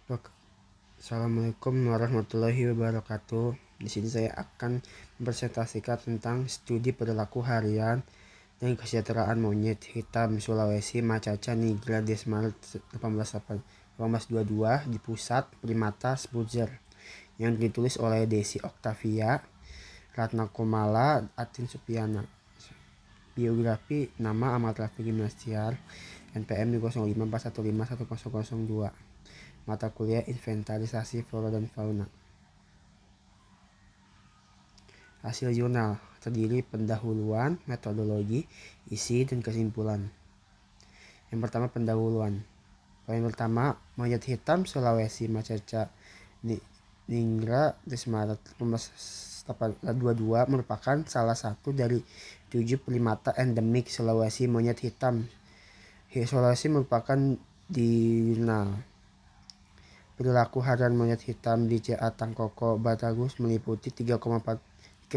Assalamualaikum warahmatullahi wabarakatuh. Di sini saya akan mempresentasikan tentang studi perilaku harian dan kesejahteraan monyet hitam Sulawesi Macaca Nigra Desmaret 1822 di Pusat Primata Spuzer yang ditulis oleh Desi Oktavia Ratnakumala Atin Supiana. Biografi nama Amat Rafi Gimnastiar NPM 0541510002. Mata kuliah inventarisasi flora dan fauna. Hasil jurnal terdiri pendahuluan, metodologi, isi, dan kesimpulan. Yang pertama pendahuluan. Poin pertama, monyet hitam Sulawesi Macaca Nigra Desmaret 1822 merupakan salah satu dari 7 primata endemik Sulawesi. Monyet hitam Sulawesi merupakan diurnal. Perilaku harian monyet hitam di CA Tangkoko Batagus meliputi 34,5%,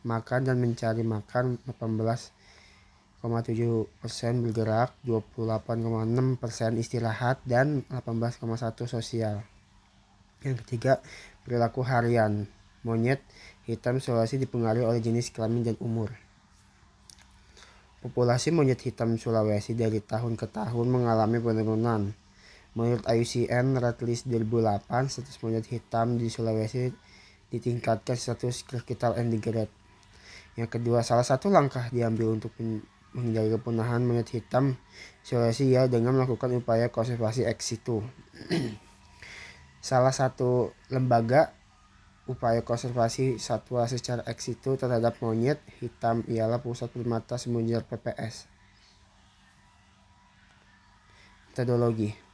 makan dan mencari makan 18,7%, bergerak 28,6%, istirahat dan 18,1% sosial. Yang ketiga, perilaku harian monyet hitam Sulawesi dipengaruhi oleh jenis kelamin dan umur. Populasi monyet hitam Sulawesi dari tahun ke tahun mengalami penurunan. Menurut IUCN Ratlist 2008, status monyet hitam di Sulawesi ditingkatkan status critical endangered. Yang kedua, salah satu langkah diambil untuk menghindari kepunahan monyet hitam Sulawesi ya dengan melakukan upaya konservasi ex situ. Salah satu lembaga upaya konservasi satwa secara ex situ terhadap monyet hitam ialah Pusat Primata Spuzer PPS. Metodologi,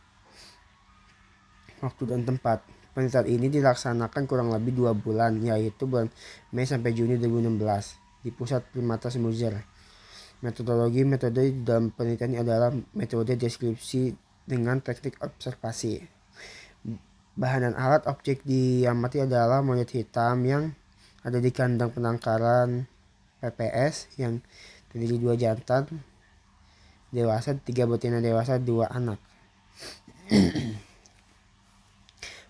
waktu dan tempat. Penelitian ini dilaksanakan kurang lebih 2 bulan, yaitu bulan Mei sampai Juni 2016 di Pusat Primata Spuzer. Metode dalam penelitian adalah metode deskripsi dengan teknik observasi. Bahan dan alat objek diamati adalah monyet hitam yang ada di kandang penangkaran PPS yang terdiri 2 jantan dewasa, 3 betina dewasa, 2 anak.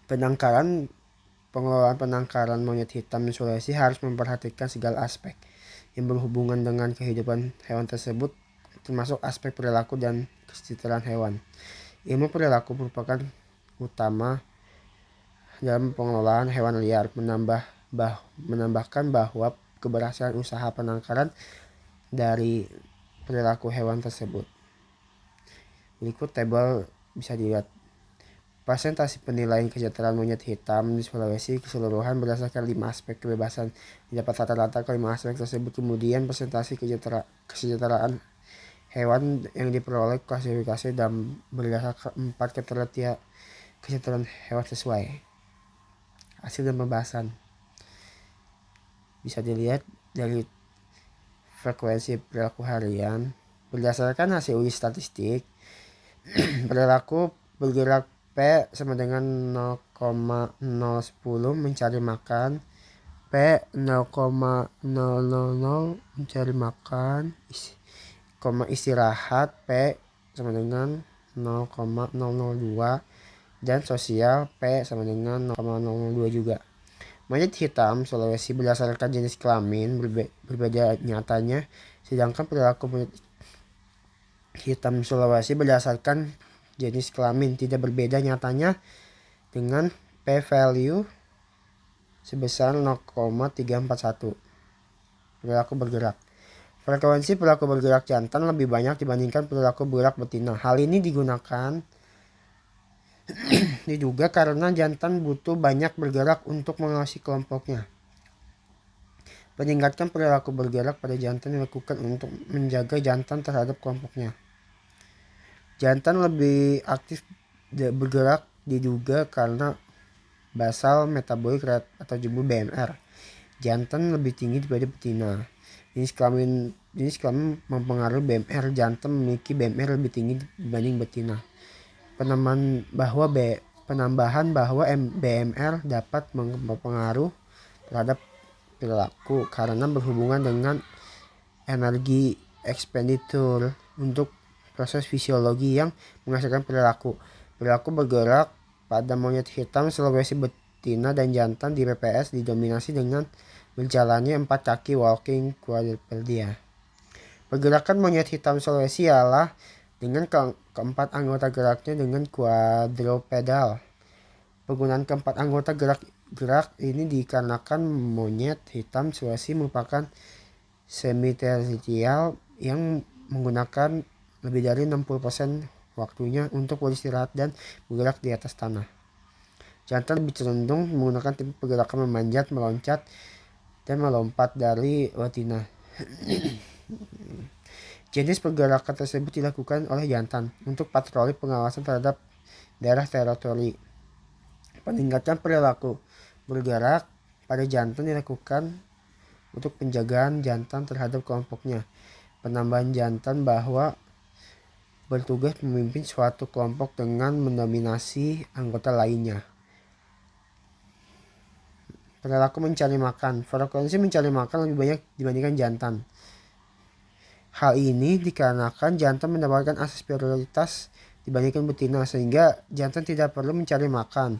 Pengelolaan penangkaran monyet hitam di Sulawesi harus memperhatikan segala aspek yang berhubungan dengan kehidupan hewan tersebut, termasuk aspek perilaku dan kesejahteraan hewan. Ilmu perilaku merupakan utama dalam pengelolaan hewan liar. Menambahkan bahwa keberhasilan usaha penangkaran dari perilaku hewan tersebut. Berikut tabel bisa dilihat. Presentasi penilaian kesejahteraan monyet hitam di Sulawesi keseluruhan berdasarkan 5 aspek kebebasan. Didapat rata-rata kelima aspek tersebut. Kemudian presentasi kesejahteraan hewan yang diperoleh klasifikasi dan berdasarkan 4 kriteria kesejahteraan hewan sesuai. Hasil dan pembahasan bisa dilihat dari frekuensi perilaku harian berdasarkan hasil uji statistik. Perilaku bergerak P sama dengan 0,010 mencari makan, P 0,000 mencari makan, istirahat P sama dengan 0,002 dan sosial P sama dengan 0,002 juga. Monyet hitam Sulawesi berdasarkan jenis kelamin berbeda nyatanya, sedangkan perilaku monyet hitam Sulawesi berdasarkan jenis kelamin tidak berbeda nyatanya dengan p-value sebesar 0,341. Perilaku bergerak. Frekuensi perilaku bergerak jantan lebih banyak dibandingkan perilaku bergerak betina. Hal ini diduga karena jantan butuh banyak bergerak untuk mengawasi kelompoknya. Peningkatan perilaku bergerak pada jantan dilakukan untuk menjaga jantan terhadap kelompoknya. Jantan lebih aktif bergerak diduga karena basal metabolic rate atau jumlah BMR. Jantan lebih tinggi daripada betina. Jenis kelamin mempengaruhi BMR. Jantan memiliki BMR lebih tinggi dibanding betina. Penambahan bahwa BMR dapat berpengaruh terhadap perilaku karena berhubungan dengan energi expenditure untuk proses fisiologi yang menghasilkan perilaku. Perilaku bergerak pada monyet hitam Sulawesi betina dan jantan di PPS didominasi dengan berjalannya 4 kaki walking quadrupedia. Pergerakan monyet hitam Sulawesi ialah dengan keempat anggota geraknya dengan quadrupedal. Penggunaan keempat anggota gerak ini dikarenakan monyet hitam Sulawesi merupakan semi-terrestrial yang menggunakan lebih dari 60% waktunya untuk beristirahat dan bergerak di atas tanah. Jantan lebih cenderung menggunakan tipe pergerakan memanjat, meloncat, dan melompat dari betina. Jenis pergerakan tersebut dilakukan oleh jantan untuk patroli pengawasan terhadap daerah teritori. Peningkatan perilaku bergerak pada jantan dilakukan untuk penjagaan jantan terhadap kelompoknya. Penambahan jantan bahwa bertugas memimpin suatu kelompok dengan mendominasi anggota lainnya. Perilaku mencari makan. Frekuensi mencari makan lebih banyak dibandingkan jantan. Hal ini dikarenakan jantan mendapatkan akses prioritas dibandingkan betina, sehingga jantan tidak perlu mencari makan.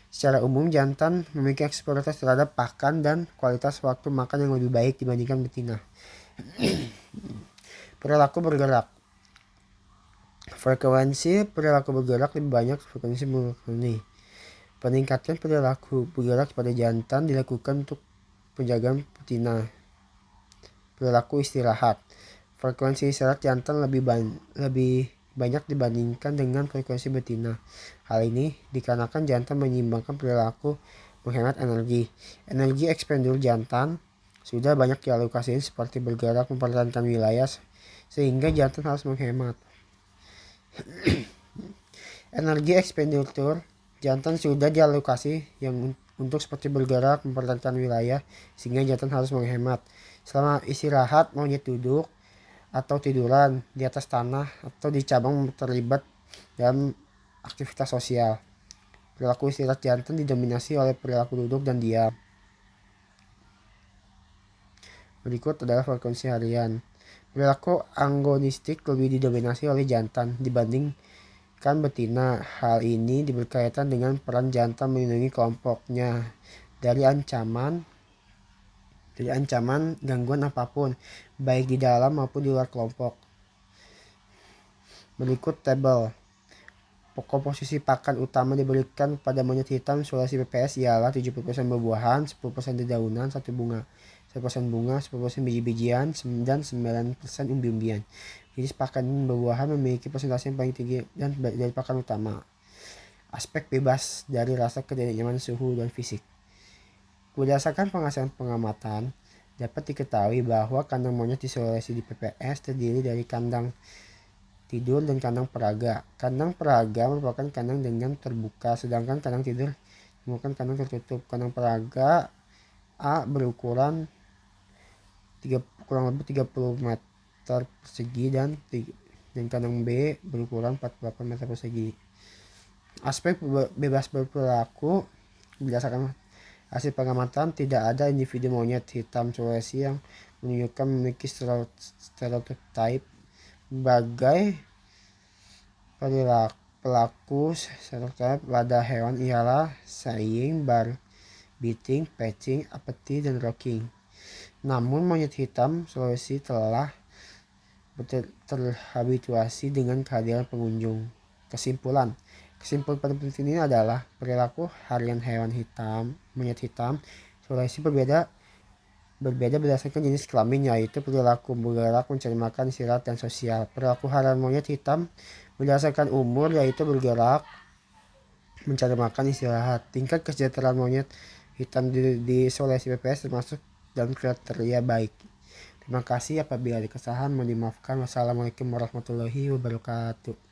Secara umum, jantan memiliki akses prioritas terhadap pakan dan kualitas waktu makan yang lebih baik dibandingkan betina. Perilaku bergerak. Frekuensi perilaku bergerak lebih banyak frekuensi murni. Peningkatan perilaku bergerak pada jantan dilakukan untuk penjagaan betina. Perilaku istirahat. Frekuensi istirahat jantan lebih banyak dibandingkan dengan frekuensi betina. Hal ini dikarenakan jantan menyeimbangkan perilaku menghemat energi. Energi ekspenditur jantan sudah banyak dialokasikan seperti bergerak mempertahankan wilayah, sehingga jantan harus menghemat. Energi ekspenditur jantan sudah dialokasi yang untuk seperti bergerak mempertahankan wilayah, sehingga jantan harus menghemat. Selama istirahat, monyet duduk atau tiduran di atas tanah atau di cabang terlibat dalam aktivitas sosial. Perilaku istirahat jantan didominasi oleh perilaku duduk dan diam. Berikut adalah frekuensi harian. Perilaku agonistik lebih didominasi oleh jantan dibandingkan betina. Hal ini berkaitan dengan peran jantan melindungi kelompoknya dari ancaman gangguan apapun, baik di dalam maupun di luar kelompok. Berikut tabel. Komposisi pakan utama diberikan pada monyet hitam Sulawesi PPS ialah 70% buah-buahan, 10% dedaunan, 1% bunga, 10% biji-bijian, dan 9% umbi-umbian. Jenis pakan buah-buahan memiliki persentase yang paling tinggi dan dari pakan utama. Aspek bebas dari rasa ketidaknyamanan suhu dan fisik. Berdasarkan pengamatan, dapat diketahui bahwa kandang monyet di Sulawesi di PPS terdiri dari kandang tidur dan kandang peraga. Kandang peraga merupakan kandang dengan terbuka, sedangkan kandang tidur merupakan kandang tertutup. Kandang peraga A berukuran kurang lebih 30 meter persegi dan kandang B berukuran 48 meter persegi. Aspek bebas berperilaku. Berdasarkan hasil pengamatan, tidak ada individu monyet hitam Sulawesi yang menunjukkan memiliki stereotip sebagai pelaku. Stereotip pada hewan ialah sighing, biting, patching, apathy, dan rocking. Namun monyet hitam Sulawesi telah terhabituasi dengan kehadiran pengunjung. Kesimpulan pada penelitian ini adalah perilaku harian monyet hitam Sulawesi berbeda berdasarkan jenis kelamin, yaitu perilaku bergerak, mencari makan, istirahat, dan sosial. Perilaku harian monyet hitam berdasarkan umur, yaitu bergerak, mencari makan, istirahat. Tingkat kesejahteraan monyet hitam di Sulawesi PPS termasuk dalam kriteria baik. Terima kasih. Apabila ada kesalahan mohon dimaafkan. Wassalamualaikum warahmatullahi wabarakatuh.